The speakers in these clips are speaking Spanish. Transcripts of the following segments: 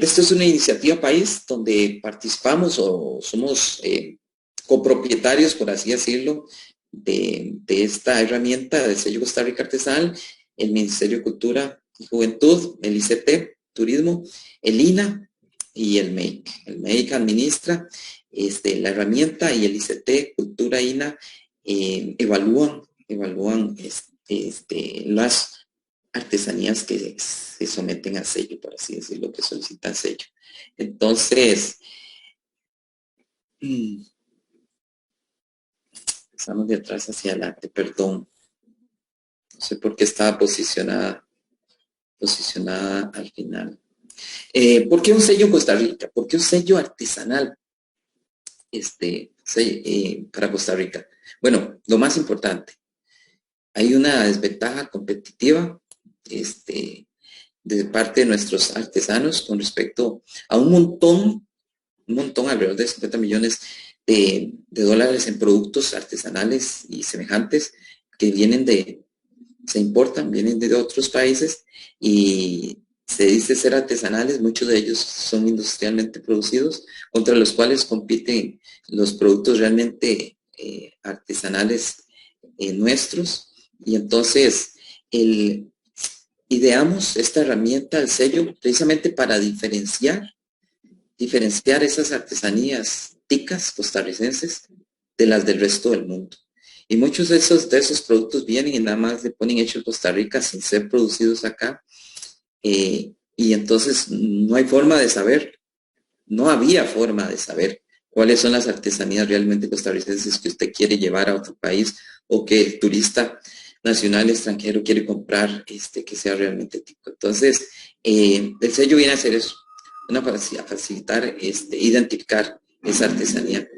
Esto es una iniciativa país donde participamos o somos copropietarios, por así decirlo, de esta herramienta del sello Costa Rica Artesanal, el Ministerio de Cultura y Juventud, el ICT, Turismo, el INA y el MEIC. El MEIC administra la herramienta y el ICT, Cultura, INA, evalúan las artesanías que se someten a sello, por así decirlo, que solicitan sello. Entonces, empezamos de atrás hacia adelante, perdón. No sé por qué estaba posicionada al final. ¿Por qué un sello Costa Rica? ¿Por qué un sello artesanal para Costa Rica? Bueno, lo más importante, hay una desventaja competitiva de parte de nuestros artesanos con respecto a un montón, alrededor de 50 millones de dólares en productos artesanales y semejantes que se importan, vienen de otros países y se dice ser artesanales, muchos de ellos son industrialmente producidos, contra los cuales compiten los productos realmente artesanales nuestros. Y entonces ideamos esta herramienta, el sello, precisamente para diferenciar esas artesanías ticas costarricenses de las del resto del mundo. Y muchos de esos productos vienen y nada más le ponen hecho en Costa Rica sin ser producidos acá. Y entonces no hay forma de saber, no había forma de saber cuáles son las artesanías realmente costarricenses que usted quiere llevar a otro país o que el turista nacional extranjero quiere comprar que sea realmente tico. Entonces, el sello viene a hacer eso, a facilitar, identificar esa artesanía.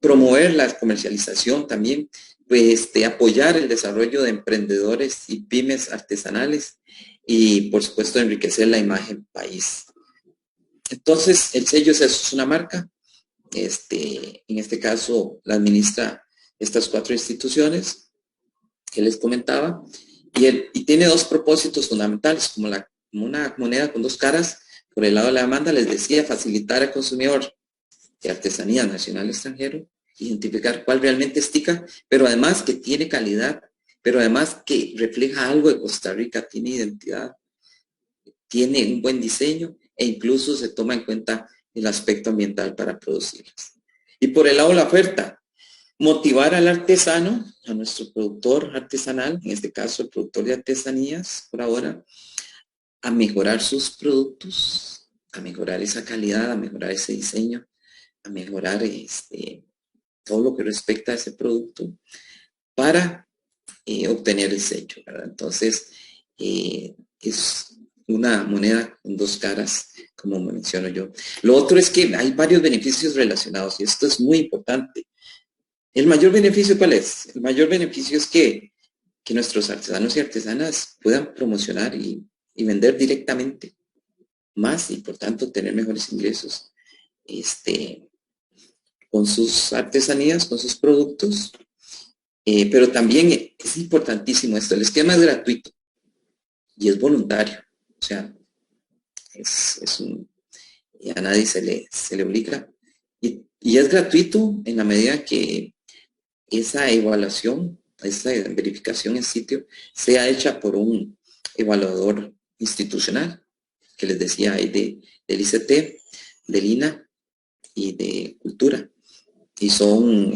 Promover la comercialización también, pues apoyar el desarrollo de emprendedores y pymes artesanales y por supuesto enriquecer la imagen país. Entonces el sello es una marca, en este caso la administra estas 4 instituciones que les comentaba y tiene 2 propósitos fundamentales, como una moneda con 2 caras. Por el lado de la demanda les decía facilitar al consumidor de artesanía nacional extranjero, identificar cuál realmente es tica, pero además que tiene calidad, pero además que refleja algo de Costa Rica, tiene identidad, tiene un buen diseño e incluso se toma en cuenta el aspecto ambiental para producirlas. Y por el lado de la oferta, motivar al artesano, a nuestro productor artesanal, en este caso el productor de artesanías por ahora, a mejorar sus productos, a mejorar esa calidad, a mejorar ese diseño, a mejorar todo lo que respecta a ese producto para obtener el sello, ¿verdad? Entonces, es una moneda con 2 caras, como menciono yo. Lo otro es que hay varios beneficios relacionados y esto es muy importante. ¿El mayor beneficio cuál es? El mayor beneficio es que nuestros artesanos y artesanas puedan promocionar y vender directamente más y por tanto tener mejores ingresos con sus artesanías, con sus productos, pero también es importantísimo esto, el esquema es gratuito y es voluntario, o sea, a nadie se le obliga y es gratuito en la medida que esa evaluación, esa verificación en sitio sea hecha por un evaluador institucional, que les decía ahí del ICT, del INA y de Cultura. Y son,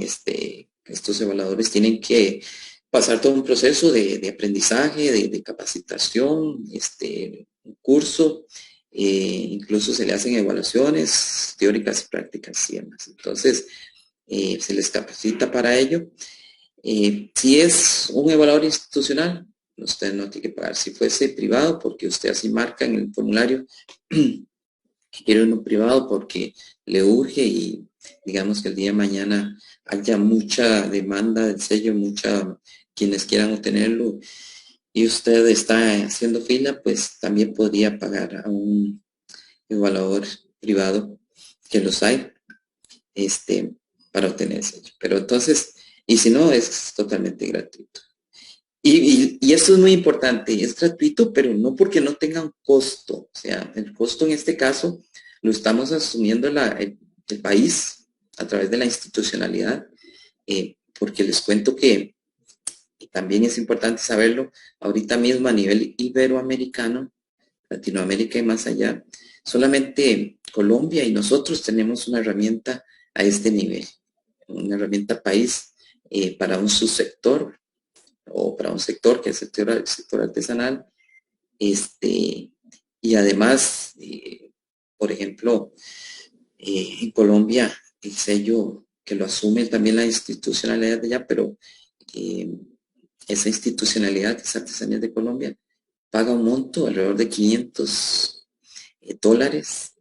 estos evaluadores tienen que pasar todo un proceso de aprendizaje, de capacitación, un curso, incluso se le hacen evaluaciones teóricas y prácticas y demás. Entonces, se les capacita para ello. Si es un evaluador institucional, usted no tiene que pagar. Si fuese privado, porque usted así marca en el formulario que quiere uno privado porque le urge y digamos que el día de mañana haya mucha demanda del sello, quienes quieran obtenerlo y usted está haciendo fila, pues también podría pagar a un evaluador privado, que los hay, para obtener el sello. Pero entonces, y si no, es totalmente gratuito. Y esto es muy importante, es gratuito, pero no porque no tenga un costo. O sea, el costo en este caso lo estamos asumiendo el país a través de la institucionalidad, porque les cuento que también es importante saberlo, ahorita mismo a nivel iberoamericano, Latinoamérica y más allá, solamente Colombia y nosotros tenemos una herramienta a este nivel, una herramienta país para un subsector o para un sector que es el sector artesanal, y además, por ejemplo, en Colombia el sello que lo asume también la institucionalidad de allá, pero eh, esa institucionalidad, esa artesanía de Colombia, paga un monto alrededor de $500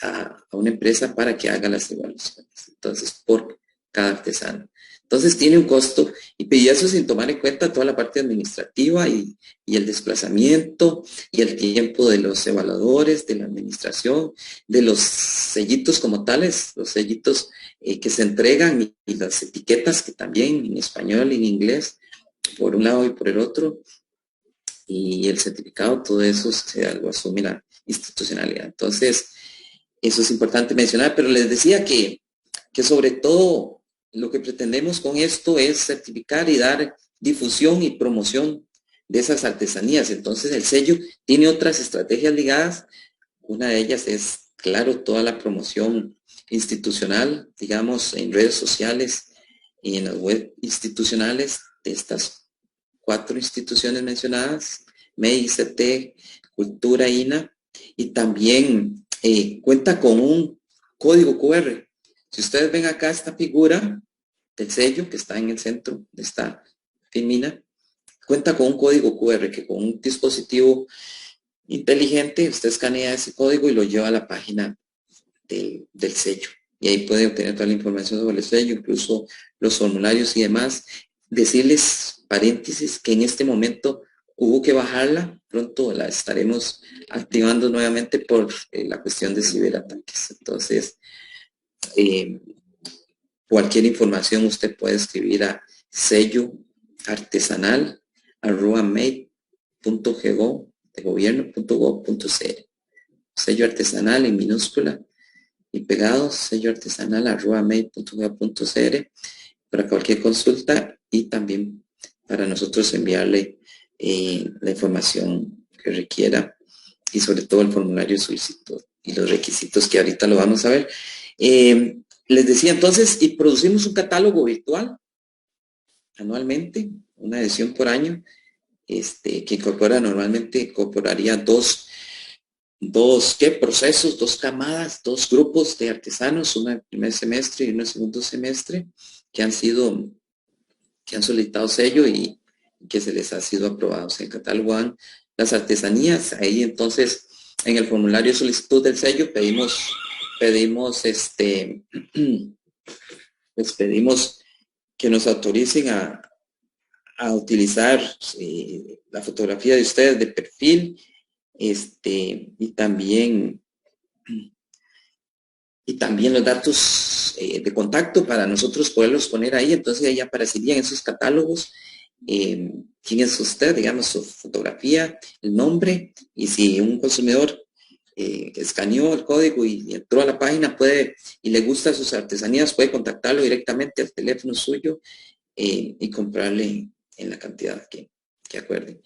a una empresa para que haga las evaluaciones. Entonces, por cada artesano. Entonces tiene un costo y eso sin tomar en cuenta toda la parte administrativa y el desplazamiento y el tiempo de los evaluadores, de la administración, de los sellitos como tales, los sellitos que se entregan y las etiquetas que también en español y en inglés, por un lado y por el otro, y el certificado, todo eso lo asume la institucionalidad. Entonces, eso es importante mencionar, pero les decía que sobre todo lo que pretendemos con esto es certificar y dar difusión y promoción de esas artesanías. Entonces el sello tiene otras estrategias ligadas. Una de ellas es, claro, toda la promoción institucional, digamos, en redes sociales y en las web institucionales de estas 4 instituciones mencionadas, MEI, CT, Cultura, INA, y también cuenta con un código QR. Si ustedes ven acá esta figura del sello que está en el centro de esta filmina, cuenta con un código QR que con un dispositivo inteligente usted escanea ese código y lo lleva a la página del sello. Y ahí puede obtener toda la información sobre el sello, incluso los formularios y demás. Decirles, paréntesis, que en este momento hubo que bajarla, pronto la estaremos activando nuevamente por la cuestión de ciberataques. Entonces, cualquier información usted puede escribir a sello artesanal @mail.go de gobierno.gov.cr. Sello artesanal en minúscula y pegado, sello artesanal @mail.gov.cr para cualquier consulta y también para nosotros enviarle la información que requiera y sobre todo el formulario de solicitud y los requisitos que ahorita lo vamos a ver. Les decía entonces, y producimos un catálogo virtual anualmente, una edición por año, que incorporaría dos procesos, 2 camadas, 2 grupos de artesanos, una en primer semestre y una en segundo semestre, que han solicitado sello y que se les ha sido aprobado. Se catalogan las artesanías. Ahí entonces, en el formulario de solicitud del sello pedimos les pedimos que nos autoricen a utilizar la fotografía de ustedes de perfil, y también los datos de contacto para nosotros poderlos poner ahí. Entonces ahí aparecerían esos catálogos, quién es usted, digamos, su fotografía, el nombre, y si un consumidor escaneó el código y entró a la página y le gustan sus artesanías, puede contactarlo directamente al teléfono suyo y comprarle en la cantidad que acuerden.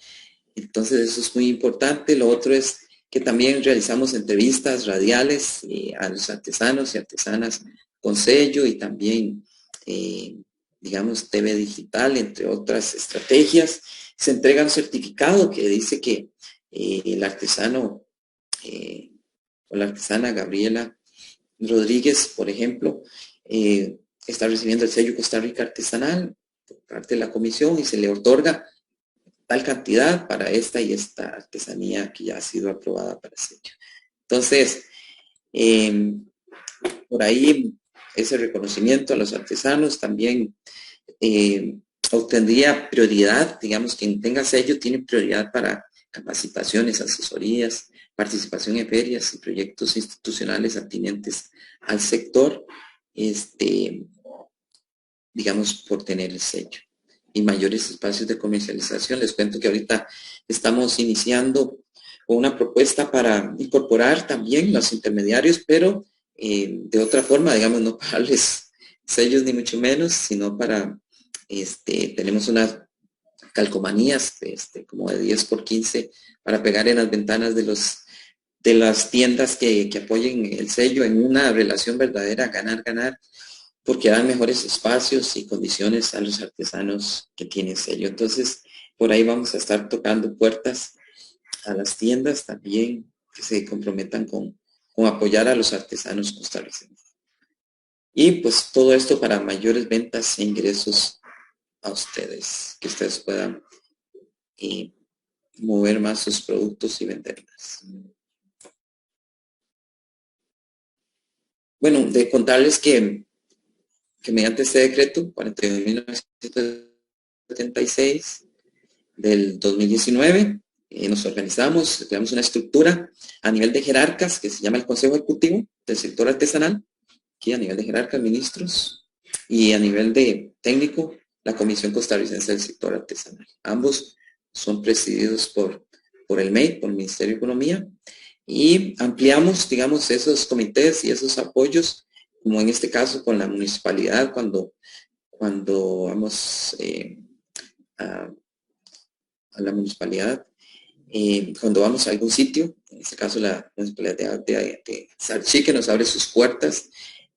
Entonces eso es muy importante. Lo otro es que también realizamos entrevistas radiales a los artesanos y artesanas con sello y también, digamos, TV digital, entre otras estrategias. Se entrega un certificado que dice que el artesano o la artesana Gabriela Rodríguez, por ejemplo, está recibiendo el sello Costa Rica Artesanal por parte de la comisión y se le otorga tal cantidad para esta y esta artesanía que ya ha sido aprobada para sello. Entonces, por ahí ese reconocimiento a los artesanos también obtendría prioridad, digamos, quien tenga sello tiene prioridad para capacitaciones, asesorías, participación en ferias y proyectos institucionales atinentes al sector, digamos, por tener el sello. y mayores espacios de comercialización. Les cuento que ahorita estamos iniciando una propuesta para incorporar también los intermediarios, pero de otra forma, digamos, no pagarles sellos ni mucho menos, sino para, tenemos unas calcomanías como de 10 por 15 para pegar en las ventanas de las tiendas que apoyen el sello en una relación verdadera, ganar-ganar, porque dan mejores espacios y condiciones a los artesanos que tienen sello. Entonces, por ahí vamos a estar tocando puertas a las tiendas también que se comprometan con apoyar a los artesanos costarricenses. Y pues todo esto para mayores ventas e ingresos a ustedes, que ustedes puedan mover más sus productos y vender más. Bueno, de contarles que mediante este decreto 42.976 del 2019, nos organizamos, creamos una estructura a nivel de jerarcas que se llama el Consejo Ejecutivo del Sector Artesanal, aquí a nivel de jerarcas, ministros, y a nivel de técnico, la Comisión Costarricense del Sector Artesanal. Ambos son presididos por el MEI, por el Ministerio de Economía, y ampliamos, digamos, esos comités y esos apoyos, como en este caso con la municipalidad, cuando vamos a la municipalidad, cuando vamos a algún sitio, en este caso la municipalidad de Sarchí, que nos abre sus puertas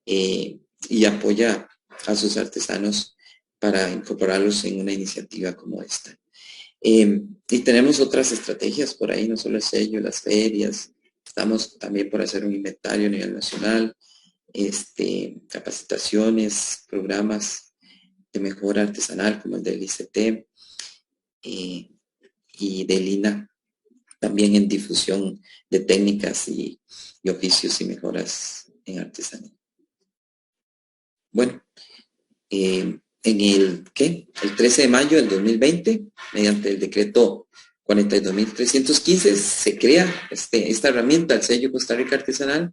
y apoya a sus artesanos para incorporarlos en una iniciativa como esta. Y tenemos otras estrategias por ahí, no solo el sello, las ferias, estamos también por hacer un inventario a nivel nacional, capacitaciones, programas de mejora artesanal como el del ICT y del INA, también en difusión de técnicas y oficios y mejoras en artesanía. Bueno, en el 13 de mayo del 2020, mediante el decreto 42.315, se crea esta herramienta, el sello Costa Rica Artesanal,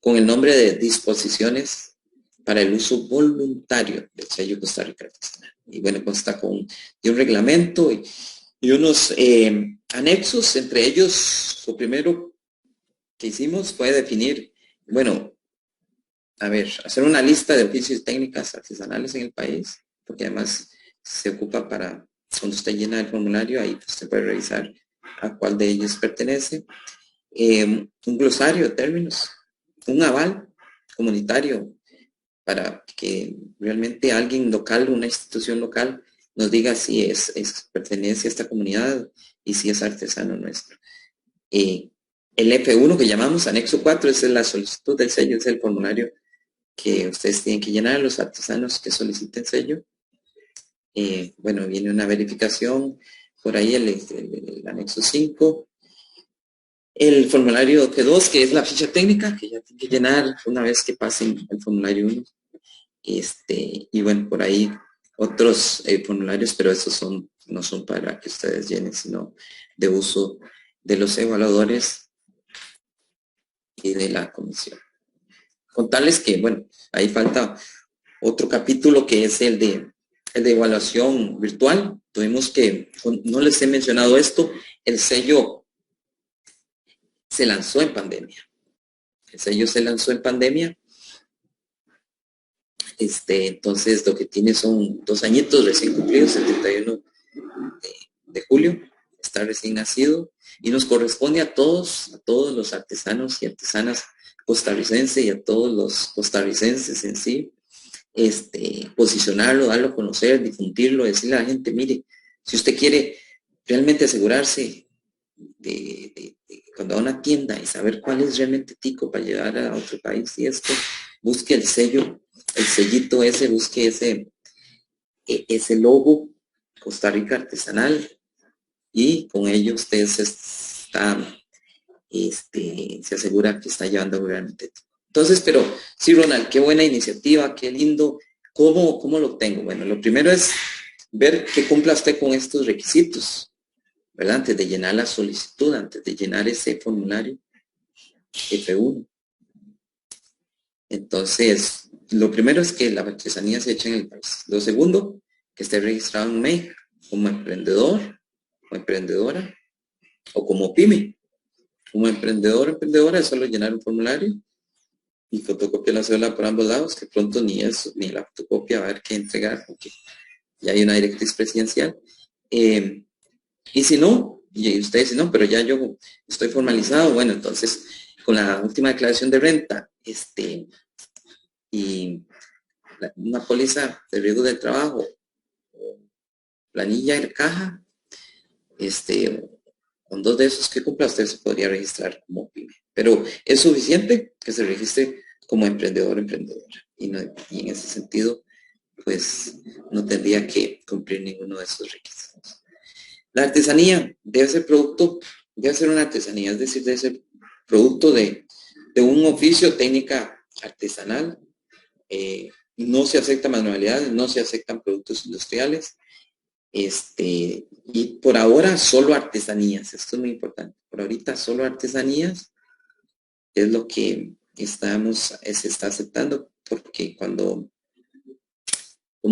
con el nombre de disposiciones para el uso voluntario del sello Costa Rica Artesanal. Y bueno, consta de un reglamento y unos anexos, entre ellos, lo primero que hicimos fue definir, bueno, hacer una lista de oficios y técnicas artesanales en el país, porque además se ocupa para, cuando usted llena el formulario, ahí usted puede revisar a cuál de ellos pertenece. Un glosario de términos, un aval comunitario para que realmente alguien local, una institución local, nos diga si pertenece a esta comunidad y si es artesano nuestro. El F1 que llamamos anexo 4 es la solicitud del sello, es el formulario que ustedes tienen que llenar, los artesanos que soliciten sello. Bueno, viene una verificación, por ahí el anexo 5. El formulario F2, que es la ficha técnica, que ya tienen que llenar una vez que pasen el formulario 1. Y bueno, por ahí otros formularios, pero esos no son para que ustedes llenen, sino de uso de los evaluadores y de la comisión. Contarles que, bueno, ahí falta otro capítulo que es el de evaluación virtual. Tuvimos que, no les he mencionado esto, el sello se lanzó en pandemia. El sello se lanzó en pandemia. Entonces lo que tiene son 2 añitos recién cumplidos, el 31 de julio, está recién nacido y nos corresponde a todos los artesanos y artesanas costarricenses y a todos los costarricenses en sí, posicionarlo, darlo a conocer, difundirlo, decirle a la gente, mire, si usted quiere realmente asegurarse de cuando va a una tienda y saber cuál es realmente tico para llevar a otro país y esto, busque el sello, el sellito ese, busque ese logo Costa Rica Artesanal y con ello usted se asegura que está llevando realmente. Entonces, pero sí, Ronald, qué buena iniciativa, qué lindo. ¿Cómo lo obtengo? Bueno, lo primero es ver que cumpla usted con estos requisitos, ¿verdad? Antes de llenar la solicitud, antes de llenar ese formulario F1. Entonces, lo primero es que la artesanía se eche en el país. Lo segundo, que esté registrado en MEI como emprendedor o emprendedora o como pyme. Como emprendedor o emprendedora es solo llenar un formulario y fotocopia la cédula por ambos lados, que pronto ni eso, ni la fotocopia va a haber que entregar, porque ya hay una directriz presidencial. Y si no, y ustedes dicen, no, pero ya yo estoy formalizado, bueno, entonces con la última declaración de renta, y una póliza de riesgo del trabajo, o planilla de caja, con 2 de esos que cumpla, usted se podría registrar como pyme. Pero es suficiente que se registre como emprendedor o emprendedora. Y en ese sentido, pues no tendría que cumplir ninguno de esos requisitos. La artesanía debe ser producto, debe ser una artesanía, es decir, debe ser producto de un oficio, técnica artesanal. No se aceptan manualidades, no se aceptan productos industriales. Y por ahora solo artesanías, esto es muy importante. Por ahorita solo artesanías es lo que se está aceptando, porque como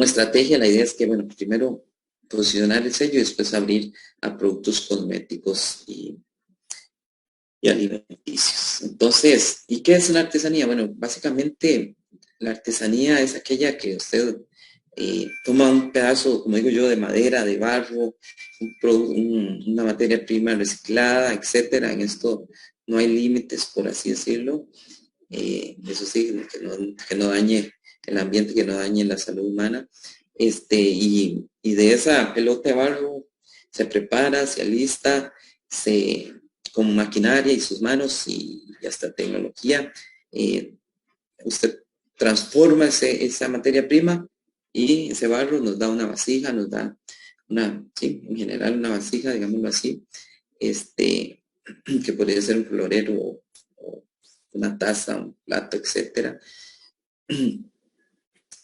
estrategia la idea es que, bueno, primero posicionar el sello y después abrir a productos cosméticos y alimenticios. Entonces, ¿y qué es una artesanía? Bueno, básicamente la artesanía es aquella que usted toma un pedazo, como digo yo, de madera, de barro, una materia prima reciclada, etcétera. En esto no hay límites, por así decirlo. Eso sí, que no dañe el ambiente, que no dañe la salud humana. Y de esa pelota de barro se prepara, se alista, con maquinaria y sus manos y hasta tecnología, usted transforma esa materia prima y ese barro nos da una vasija, nos da sí, en general una vasija, digámoslo así, que podría ser un florero o una taza, un plato, etcétera.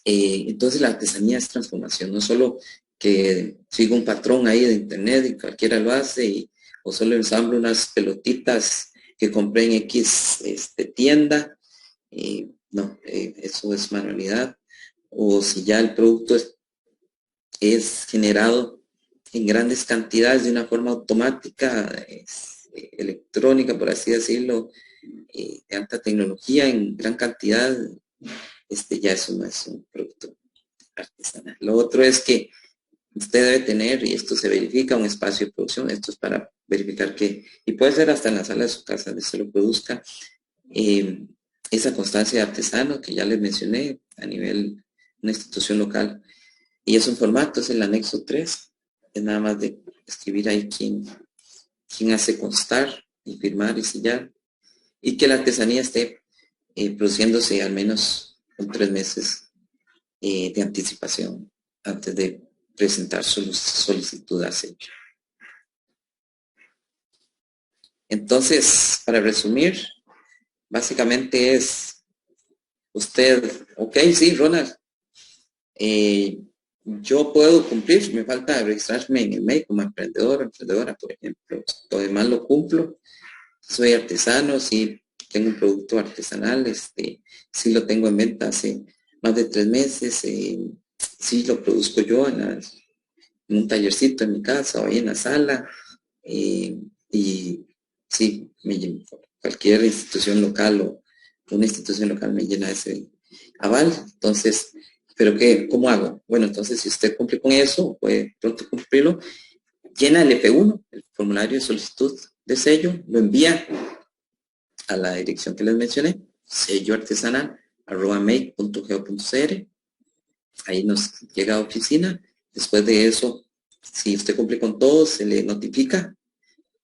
Entonces la artesanía es transformación, no solo que siga un patrón ahí de internet y cualquiera lo hace, o solo ensamblo unas pelotitas que compré en X tienda. No, eso es manualidad. O si ya el producto es generado en grandes cantidades de una forma automática, electrónica, por así decirlo, de alta tecnología, en gran cantidad, ya eso no es un producto artesanal. Lo otro es que usted debe tener, y esto se verifica, un espacio de producción. Esto es para verificar que, y puede ser hasta en la sala de su casa donde se lo produzca, esa constancia de artesano que ya les mencioné a nivel de una institución local. Y es un formato, es el anexo 3. Es nada más de escribir ahí quién hace constar y firmar y sellar. Y que la artesanía esté produciéndose al menos con 3 meses de anticipación antes de presentar su solicitud a sello. Entonces, para resumir, básicamente es usted, ok, sí, Ronald, yo puedo cumplir, me falta registrarme en el MEI como emprendedor o emprendedora, por ejemplo. Lo demás lo cumplo. Soy artesano, sí tengo un producto artesanal, sí lo tengo en venta hace más de 3 meses, sí lo produzco yo en un tallercito en mi casa o ahí en la sala, y sí, cualquier institución local o una institución local me llena ese aval. Entonces, ¿pero qué? ¿Cómo hago? Bueno, entonces si usted cumple con eso, puede pronto cumplirlo, llena el F1, el formulario de solicitud de sello, lo envía a la dirección que les mencioné, selloartesanal@make.go.cr. Ahí nos llega a oficina. Después de eso, si usted cumple con todo, se le notifica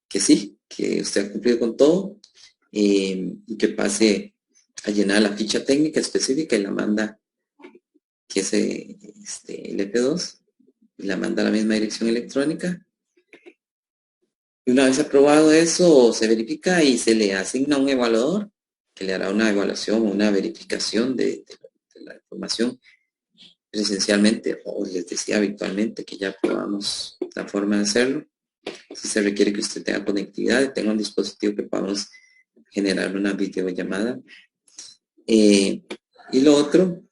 que sí, que usted ha cumplido con todo, y que pase a llenar la ficha técnica específica y la manda, que es el F2, y la manda a la misma dirección electrónica. Y una vez aprobado eso, se verifica y se le asigna un evaluador que le hará una evaluación o una verificación de la información presencialmente, o les decía virtualmente, que ya probamos la forma de hacerlo. Si se requiere que usted tenga conectividad y tenga un dispositivo que podamos generar una videollamada. Y lo otro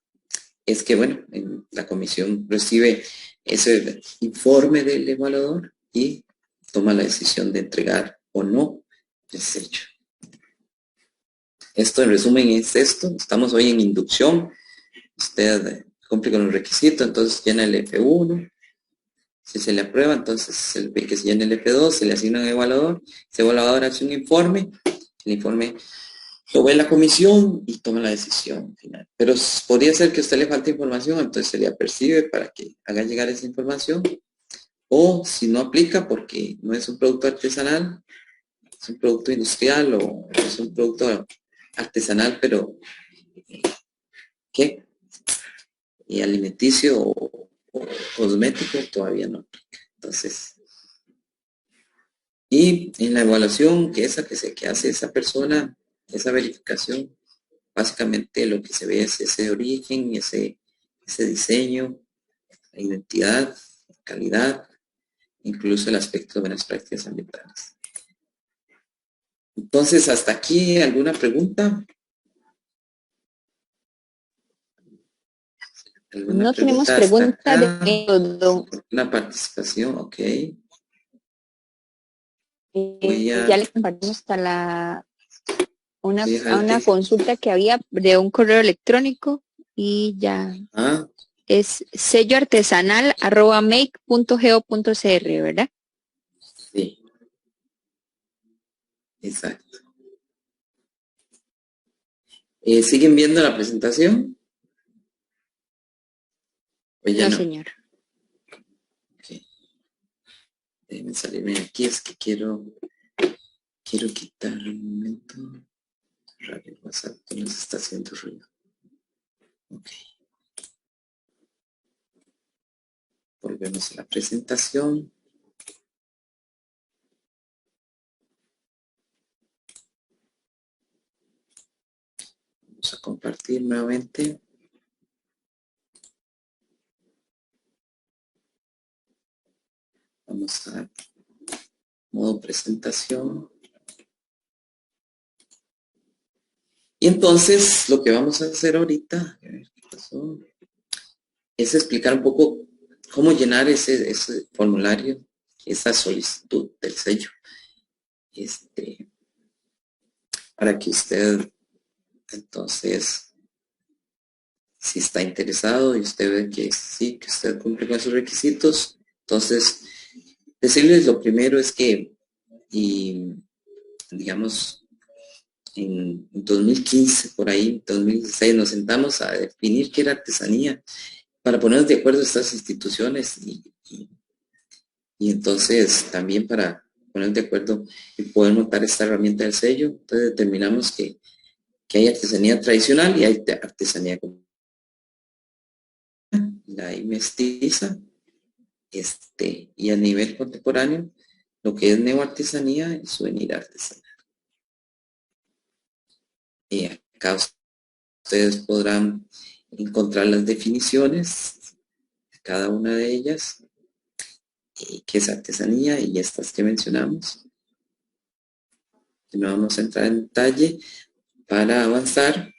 es que, bueno, la comisión recibe ese informe del evaluador y toma la decisión de entregar o no el sello. Esto en resumen es esto. Estamos hoy en inducción. Usted cumple con los requisitos, entonces llena el F1. Si se le aprueba, entonces se le pide que se llene el F2, se le asigna un evaluador. Ese evaluador hace un informe. El informe lo ve la comisión y toma la decisión final. Pero podría ser que a usted le falte información, entonces se le apercibe para que haga llegar esa información. O si no aplica porque no es un producto artesanal, es un producto industrial o es un producto artesanal, pero ¿qué? Y alimenticio o cosmético todavía no aplica. Entonces, y en la evaluación que hace esa persona, esa verificación, básicamente lo que se ve es ese origen, ese diseño, la identidad, la calidad, incluso el aspecto de buenas prácticas ambientales. Entonces, hasta aquí, ¿alguna pregunta? No tenemos pregunta de todo. La participación, ok. Ya les compartimos hasta una consulta que había de un correo electrónico y ya es selloartesanal@make.go.cr, ¿verdad? Sí. Exacto. ¿Siguen viendo la presentación? Pues ya no, señor. Okay. Déjenme salirme aquí, es que quiero quitar un momento. Radio WhatsApp que nos está haciendo ruido. Ok. Volvemos a la presentación. Vamos a compartir nuevamente. Vamos a modo presentación. Y entonces lo que vamos a hacer ahorita, a ver qué pasó, es explicar un poco cómo llenar ese formulario, esa solicitud del sello. Para que usted, entonces, si está interesado y usted ve que sí, que usted cumple con sus requisitos, entonces, decirles lo primero es que, digamos, en 2015, por ahí, 2016, nos sentamos a definir qué era artesanía para ponernos de acuerdo estas instituciones y entonces también para poner de acuerdo y poder montar esta herramienta del sello. Entonces determinamos que hay artesanía tradicional y hay artesanía la mestiza, y a nivel contemporáneo, lo que es neoartesanía y souvenir artesanal. Y acá ustedes podrán encontrar las definiciones de cada una de ellas, qué es artesanía y estas que mencionamos. No vamos a entrar en detalle para avanzar,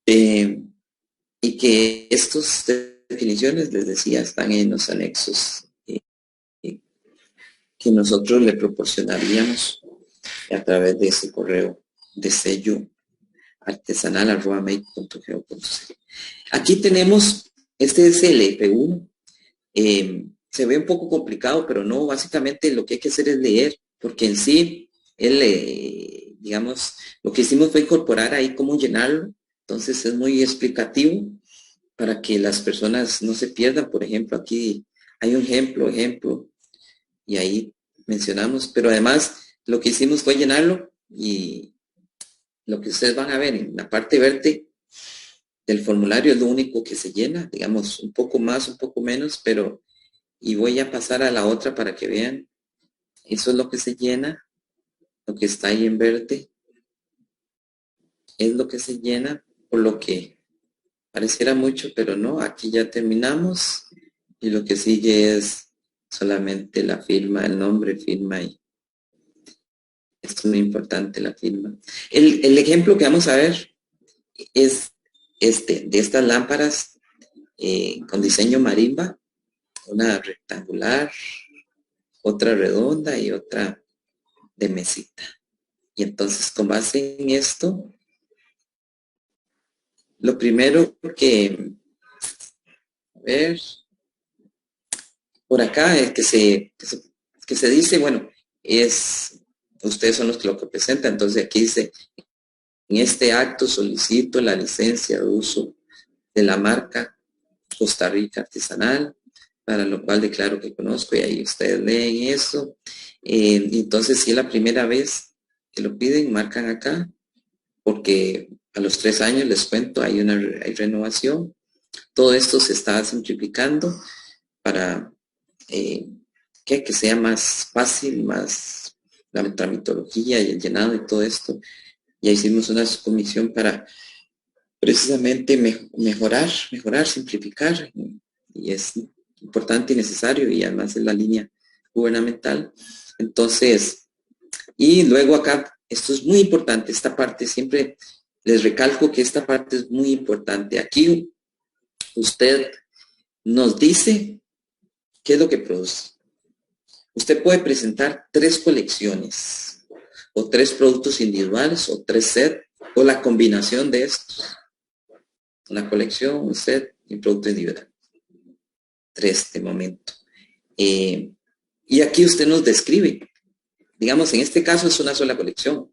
y que estas definiciones, les decía, están en los anexos que nosotros le proporcionaríamos a través de ese correo de sello artesanal@make.go.cr. Aquí tenemos, este es el F1, se ve un poco complicado, pero no, básicamente lo que hay que hacer es leer, porque en sí, digamos, lo que hicimos fue incorporar ahí cómo llenarlo, entonces es muy explicativo para que las personas no se pierdan. Por ejemplo, aquí hay un ejemplo, y ahí mencionamos, pero además lo que hicimos fue llenarlo y lo que ustedes van a ver en la parte verde del formulario es lo único que se llena, digamos, un poco más, un poco menos, pero, y voy a pasar a la otra para que vean, eso es lo que se llena, lo que está ahí en verde, es lo que se llena, por lo que pareciera mucho, pero no, aquí ya terminamos, y lo que sigue es solamente la firma, el nombre, firma y esto es muy importante, la firma. El ejemplo que vamos a ver es de estas lámparas con diseño marimba. una rectangular, otra redonda y otra de mesita. Y entonces con base en esto, lo primero que, a ver, por acá es que se dice, bueno, es, ustedes son los que lo que presentan, entonces aquí dice, en este acto solicito la licencia de uso de la marca Costa Rica Artesanal, para lo cual declaro que conozco, y ahí ustedes leen eso. Entonces, si es la primera vez que lo piden, marcan acá, porque a los 3 años, les cuento, hay renovación. Todo esto se está simplificando para que sea más fácil, más la tramitología y el llenado y todo esto. Ya hicimos una comisión para precisamente mejorar, simplificar, y es importante y necesario, y además es la línea gubernamental. Entonces, y luego acá, esto es muy importante, esta parte, siempre les recalco que esta parte es muy importante. Aquí usted nos dice qué es lo que produce. Usted puede presentar 3 colecciones, o 3 productos individuales, o 3 sets, o la combinación de estos. Una colección, un set y un producto individual. 3 de momento. Y aquí usted nos describe. Digamos, en este caso es una sola colección.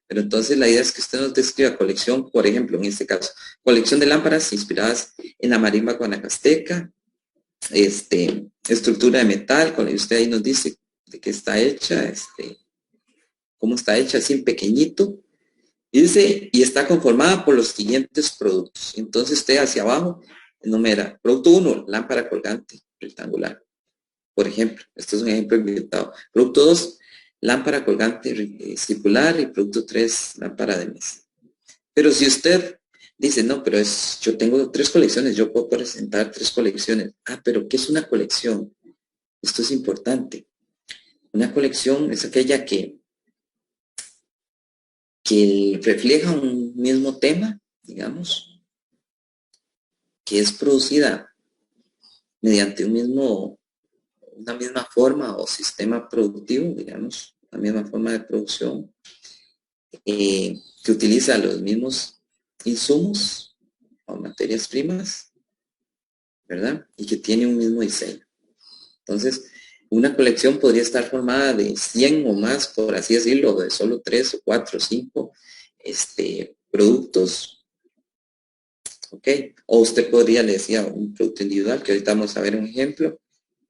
Pero entonces la idea es que usted nos describa colección, por ejemplo, en este caso, colección de lámparas inspiradas en la marimba guanacasteca, estructura de metal, con usted ahí nos dice de qué está hecha, cómo está hecha, así en pequeñito. Y dice, y está conformada por los siguientes productos. Entonces usted hacia abajo enumera. Producto 1, lámpara colgante rectangular. Por ejemplo, este es un ejemplo inventado. Producto 2, lámpara colgante circular, y producto 3, lámpara de mesa. Pero si usted dice, no, pero yo tengo 3 colecciones, yo puedo presentar 3 colecciones. Ah, pero ¿qué es una colección? Esto es importante. Una colección es aquella que refleja un mismo tema, digamos, que es producida mediante una misma forma o sistema productivo, digamos, la misma forma de producción, que utiliza los mismos insumos o materias primas, ¿verdad? Y que tiene un mismo diseño. Entonces, una colección podría estar formada de 100 o más, por así decirlo, de solo 3 o 4 o 5 productos, ¿ok? O usted podría, le decía, un producto individual, que ahorita vamos a ver un ejemplo,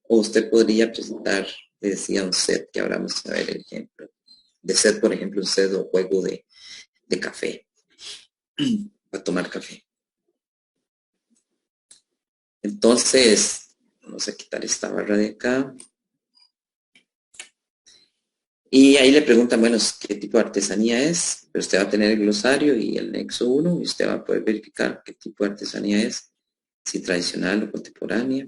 o usted podría presentar, le decía, un set, que ahora vamos a ver el ejemplo. De set, por ejemplo, un set o juego de café, para tomar café. Entonces, vamos a quitar esta barra de acá. Y ahí le preguntan, bueno, qué tipo de artesanía es, pero usted va a tener el glosario y el nexo 1, y usted va a poder verificar qué tipo de artesanía es, si tradicional o contemporánea.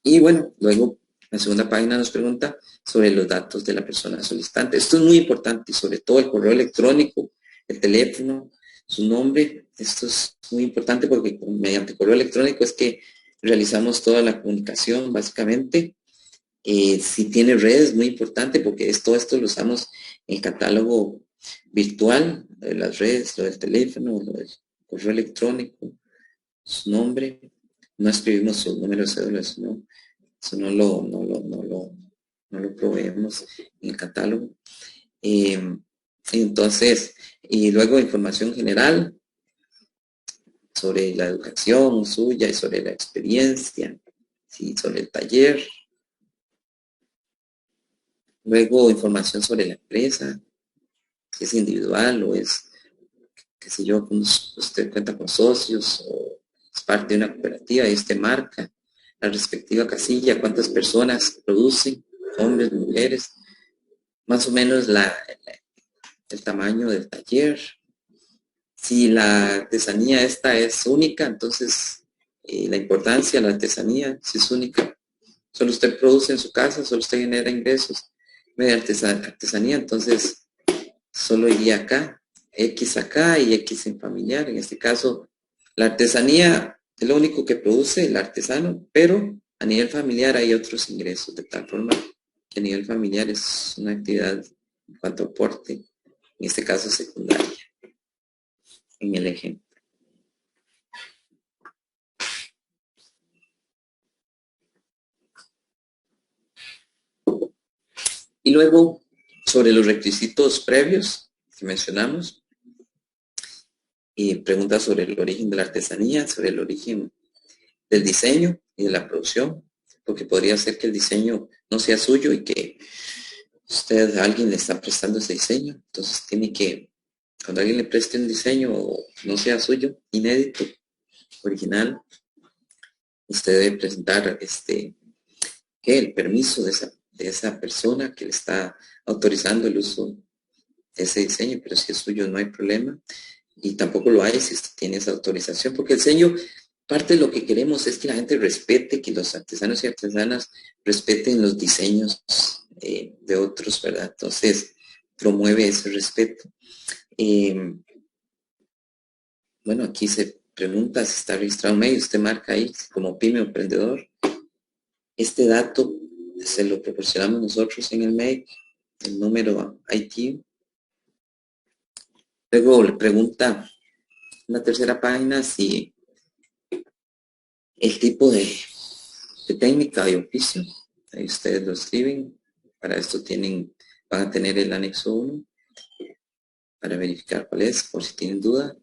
Y bueno, luego la segunda página nos pregunta sobre los datos de la persona solicitante. Esto es muy importante, y sobre todo el correo electrónico, el teléfono, su nombre. Esto es muy importante porque mediante correo electrónico es que realizamos toda la comunicación, básicamente. Si tiene redes, muy importante, porque todo esto lo usamos en el catálogo virtual, de las redes, lo del teléfono, lo del correo electrónico, su nombre. No escribimos su número de cédula, sino eso no lo proveemos en el catálogo. Entonces, y luego información general sobre la educación suya y sobre la experiencia, ¿sí? Sobre el taller. Luego información sobre la empresa, si es individual o es, qué sé yo, usted cuenta con socios o es parte de una cooperativa, y usted marca la respectiva casilla, cuántas personas producen, hombres, mujeres, más o menos el tamaño del taller. Si la artesanía esta es única, entonces la importancia de la artesanía, si es única, solo usted produce en su casa, solo usted genera ingresos mediante artesanía, entonces solo iría acá y X en familiar. En este caso, la artesanía Es lo único que produce el artesano, pero a nivel familiar hay otros ingresos, de tal forma que a nivel familiar es una actividad en cuanto a aporte, en este caso secundaria, en el ejemplo. Y luego, sobre los requisitos previos que mencionamos, y preguntas sobre el origen de la artesanía, sobre el origen del diseño y de la producción, porque podría ser que el diseño no sea suyo y que a alguien le está prestando ese diseño, entonces tiene que, cuando alguien le preste un diseño no sea suyo, inédito, original, usted debe presentar el permiso de esa persona que le está autorizando el uso de ese diseño, pero si es suyo no hay problema, y tampoco lo hay si usted tiene esa autorización, porque el diseño, parte de lo que queremos es que la gente respete, que los artesanos y artesanas respeten los diseños de otros, ¿verdad? Entonces, promueve ese respeto. Bueno, aquí se pregunta si está registrado en medio, usted marca ahí como pyme o emprendedor. Este dato se lo proporcionamos nosotros en el mail, el número IT. Luego le pregunta en la tercera página si el tipo de técnica de oficio, ahí ustedes lo escriben, para esto van a tener el anexo 1 para verificar cuál es, por si tienen duda.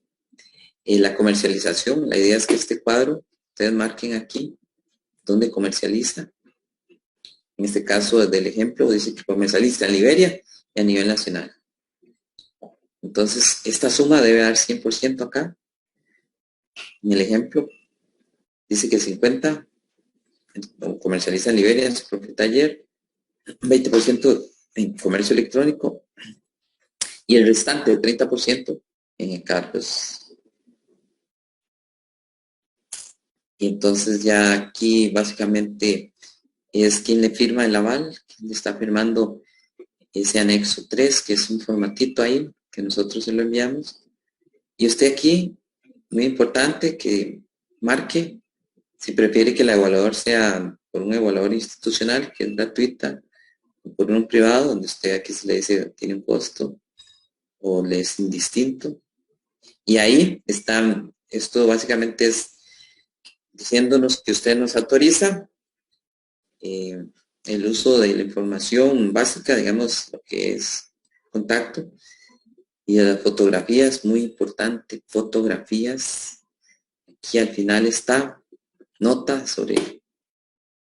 La comercialización, la idea es que este cuadro, ustedes marquen aquí, donde comercializa. En este caso del ejemplo dice que comercializa en Liberia y a nivel nacional. Entonces, esta suma debe dar 100% acá. En el ejemplo dice que 50 comercializa en Liberia en su propio taller, 20% en comercio electrónico y el restante, 30% en encargos. Y entonces ya aquí básicamente es quien le firma el aval, quien le está firmando ese anexo 3, que es un formatito ahí, que nosotros se lo enviamos. Y usted aquí, muy importante, que marque si prefiere que el evaluador sea por un evaluador institucional, que es gratuita, o por un privado, donde usted aquí se le dice tiene un costo, o le es indistinto. Y ahí está, esto básicamente es diciéndonos que usted nos autoriza el uso de la información básica, digamos, lo que es contacto, y de las fotografías, muy importante, fotografías. Aquí al final está nota sobre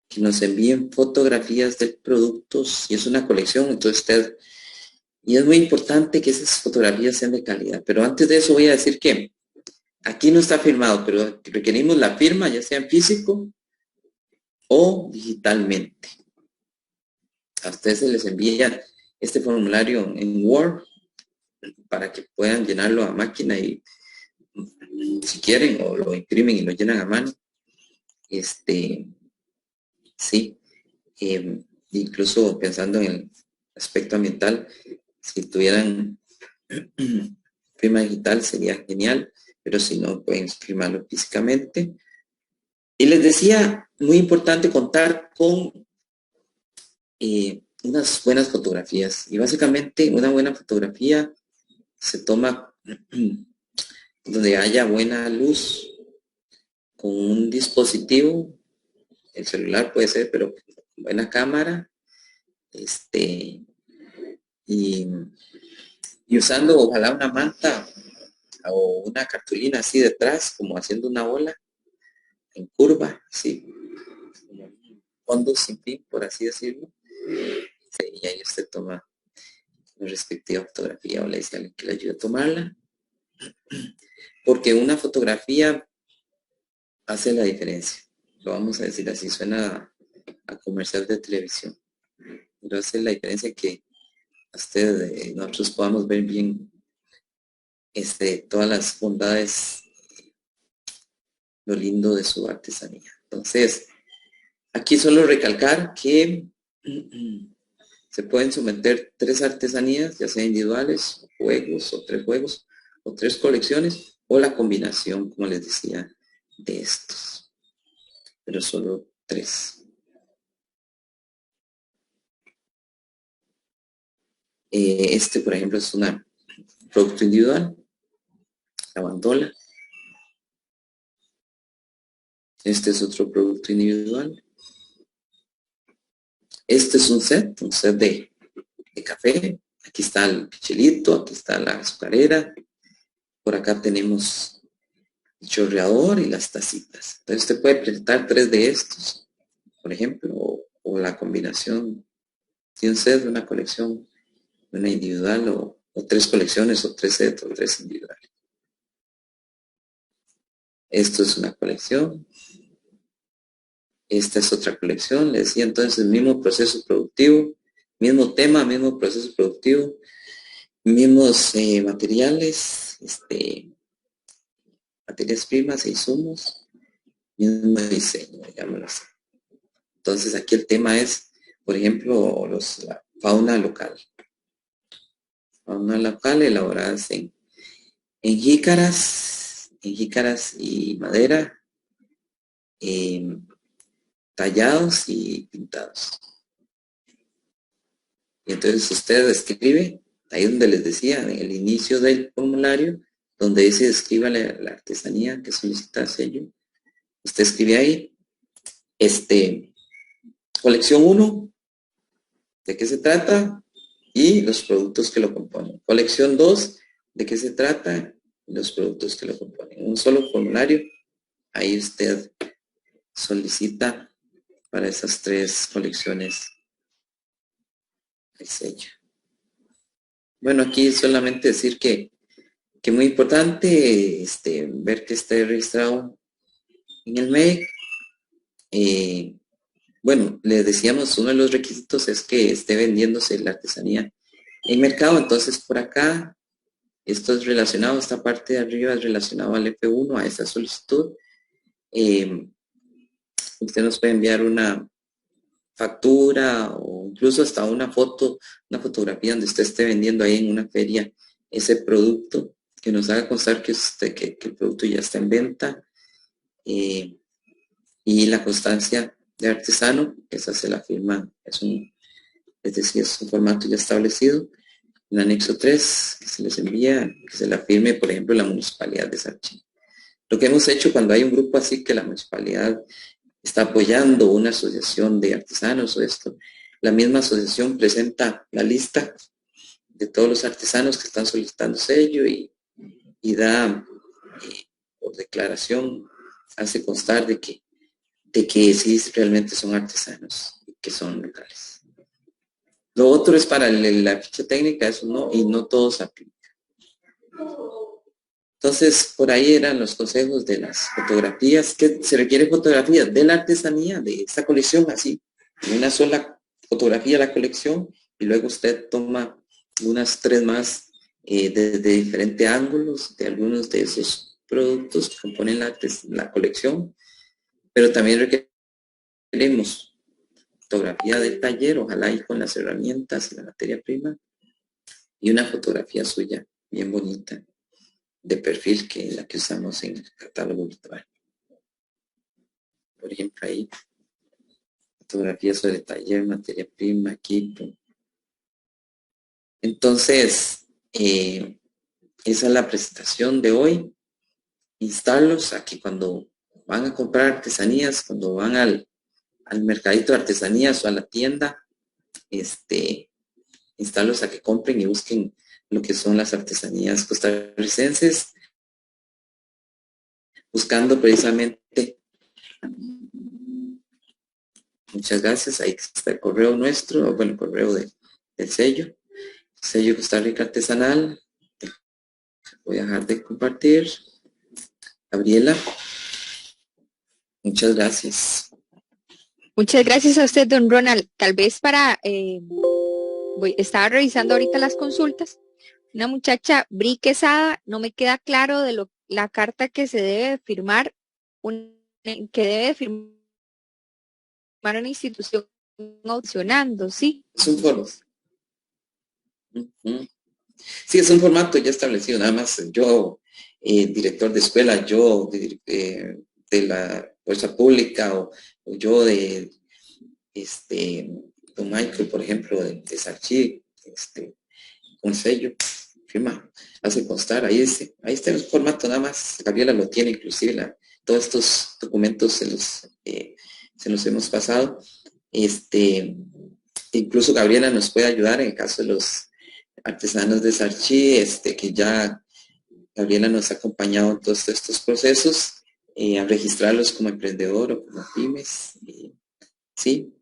que nos envíen fotografías de productos, y es una colección, entonces y es muy importante que esas fotografías sean de calidad. Pero antes de eso voy a decir que aquí no está firmado, pero requerimos la firma, ya sea en físico o digitalmente. A ustedes se les envía este formulario en Word para que puedan llenarlo a máquina y si quieren o lo imprimen y lo llenan a mano. Sí, incluso pensando en el aspecto ambiental, si tuvieran firma digital sería genial, pero si no pueden firmarlo físicamente. Y les decía, muy importante contar con unas buenas fotografías, y básicamente una buena fotografía se toma donde haya buena luz, con un dispositivo, el celular puede ser, pero buena cámara, y usando ojalá una manta o una cartulina así detrás, como haciendo una bola en curva, así, como un fondo sin fin, por así decirlo. Sí, y ahí usted toma la respectiva fotografía o le dice a alguien que le ayude a tomarla, porque una fotografía hace la diferencia. Lo vamos a decir así, suena a comercial de televisión, pero hace la diferencia que nosotros podamos ver bien todas las bondades, lo lindo de su artesanía. Entonces, aquí solo recalcar que se pueden someter 3 artesanías, ya sea individuales, juegos o 3 juegos, o 3 colecciones, o la combinación, como les decía, de estos, pero solo 3. Este, por ejemplo, es un producto individual, la bandola. Este es otro producto individual. Este es un set de café. Aquí está el pichelito, aquí está la azucarera. Por acá tenemos el chorreador y las tacitas. Entonces usted puede presentar 3 de estos, por ejemplo, o la combinación de un set, de una colección, una individual, o 3 colecciones, o 3 sets, o 3 individuales. Esto es una colección. Esta es otra colección. Le decía entonces el mismo proceso productivo, mismo tema, mismo proceso productivo, mismos materiales, materias primas e insumos, mismo diseño, digámoslo así. Entonces aquí el tema es, por ejemplo, la fauna local. Fauna local elaboradas en jícaras y madera, tallados y pintados. Y entonces usted escribe, ahí donde les decía, en el inicio del formulario, donde dice escriba la artesanía que solicita sello, usted escribe ahí, colección 1, ¿de qué se trata? Y los productos que lo componen. Colección 2, ¿de qué se trata? Los productos que lo componen. Un solo formulario, ahí usted solicita para esas 3 colecciones el sello. Bueno, aquí solamente decir que muy importante ver que esté registrado en el MEC. Bueno, les decíamos, uno de los requisitos es que esté vendiéndose la artesanía en mercado. Entonces, por acá, esto es relacionado, esta parte de arriba es relacionado al F1, a esa solicitud. Usted nos puede enviar una factura o incluso hasta una fotografía donde usted esté vendiendo ahí en una feria ese producto, que nos haga constar que el producto ya está en venta, y la constancia de artesano, esa se la firma, es un formato ya establecido. En anexo 3, que se les envía, que se la firme, por ejemplo, la municipalidad de Sarchí. Lo que hemos hecho cuando hay un grupo así que la municipalidad está apoyando una asociación de artesanos o esto, la misma asociación presenta la lista de todos los artesanos que están solicitando sello y da, por declaración, hace constar de que sí realmente son artesanos, que son locales. Lo otro es para la ficha técnica, eso no, y no todos aplica. Entonces, por ahí eran los consejos de las fotografías, que se requiere fotografía de la artesanía, de esta colección, así, una sola fotografía de la colección, y luego usted toma unas 3 más desde diferentes ángulos de algunos de esos productos que componen la colección, pero también requerimos fotografía del taller, ojalá ahí con las herramientas y la materia prima, y una fotografía suya bien bonita de perfil, que es la que usamos en el catálogo virtual. Por ejemplo, ahí fotografías sobre taller, materia prima, equipo. Entonces, esa es la presentación de hoy. Instarlos a que cuando van a comprar artesanías, cuando van al mercadito de artesanías o a la tienda, instarlos a que compren y busquen lo que son las artesanías costarricenses, buscando precisamente. Muchas gracias. Ahí está el correo nuestro, bueno, el correo del sello Costa Rica Artesanal. Voy a dejar de compartir. Gabriela, muchas gracias. Muchas gracias a usted, don Ronald. Tal vez estaba revisando ahorita las consultas. Una muchacha, Bri Quesada, no me queda claro de la carta que se debe firmar, que debe firmar una institución opcionando, ¿sí? Es un foro. Sí, es un formato ya establecido, nada más yo, director de escuela, yo de la fuerza pública o yo de don Michael, por ejemplo, de Sarchi, un sello, firma, hace constar, ahí está el formato nada más, Gabriela lo tiene, inclusive todos estos documentos se los hemos pasado. Incluso Gabriela nos puede ayudar en el caso de los artesanos de Sarchi, que ya Gabriela nos ha acompañado en todos estos procesos, a registrarlos como emprendedor o como pymes. Sí,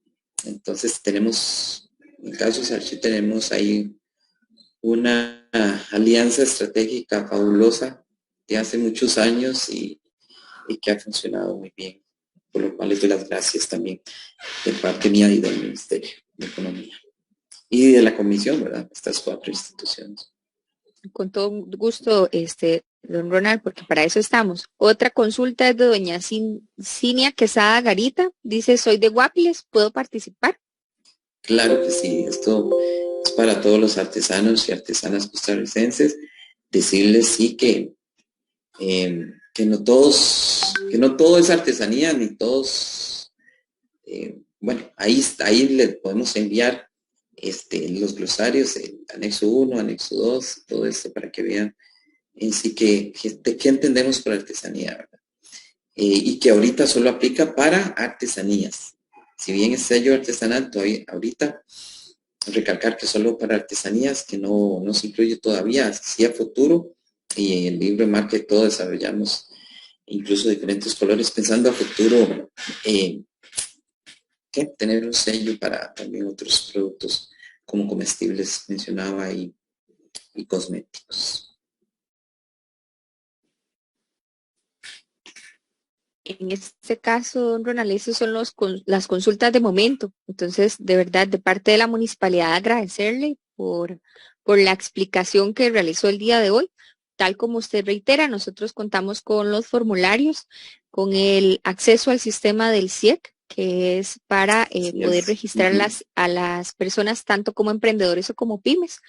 entonces tenemos, en el caso de Sarchi, tenemos ahí una alianza estratégica fabulosa de hace muchos años y que ha funcionado muy bien, por lo cual les doy las gracias también de parte mía y del Ministerio de Economía y de la Comisión, ¿verdad? Estas 4 instituciones. Con todo gusto, don Ronald, porque para eso estamos. Otra consulta es de doña Cinia Quesada Garita. Dice, soy de Guapiles, ¿puedo participar? Claro que sí, esto es para todos los artesanos y artesanas costarricenses. Decirles sí que no todo es artesanía, ni todos, bueno, ahí le podemos enviar los glosarios, el anexo 1, anexo 2, todo esto para que vean en sí que de qué entendemos por artesanía, ¿verdad? Y que ahorita solo aplica para artesanías. Si bien es sello artesanal, todavía ahorita recalcar que solo para artesanías, que no se incluye todavía, sí a futuro, y en el libro de marca y todo desarrollamos incluso diferentes colores, pensando a futuro que tener un sello para también otros productos como comestibles, mencionaba, y cosméticos. En este caso, don Ronald, esos son las consultas de momento. Entonces, de verdad, de parte de la municipalidad, agradecerle por la explicación que realizó el día de hoy. Tal como usted reitera, nosotros contamos con los formularios, con el acceso al sistema del CIEC, que es para poder registrar a las personas tanto como emprendedores o como pymes.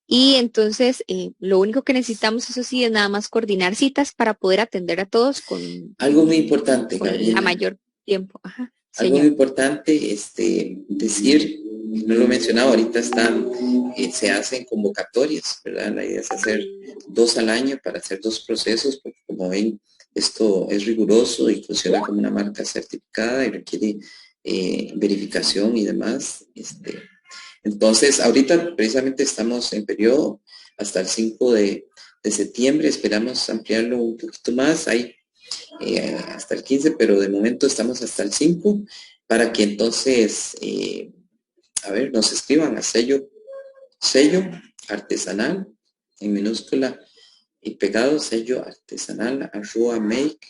Y entonces, lo único que necesitamos, eso sí, es nada más coordinar citas para poder atender a todos con algo muy importante, con Gabriela, la mayor tiempo. Ajá, algo muy importante, decir, no lo he mencionado, ahorita se hacen convocatorias, ¿verdad? La idea es hacer 2 al año para hacer 2 procesos, porque como ven, esto es riguroso y funciona como una marca certificada y requiere verificación y demás. Entonces, ahorita precisamente estamos en periodo hasta el 5 de septiembre, esperamos ampliarlo un poquito más, hay hasta el 15, pero de momento estamos hasta el 5, para que entonces, nos escriban a sello artesanal, en minúscula y pegado, sello artesanal, @make.go.cr.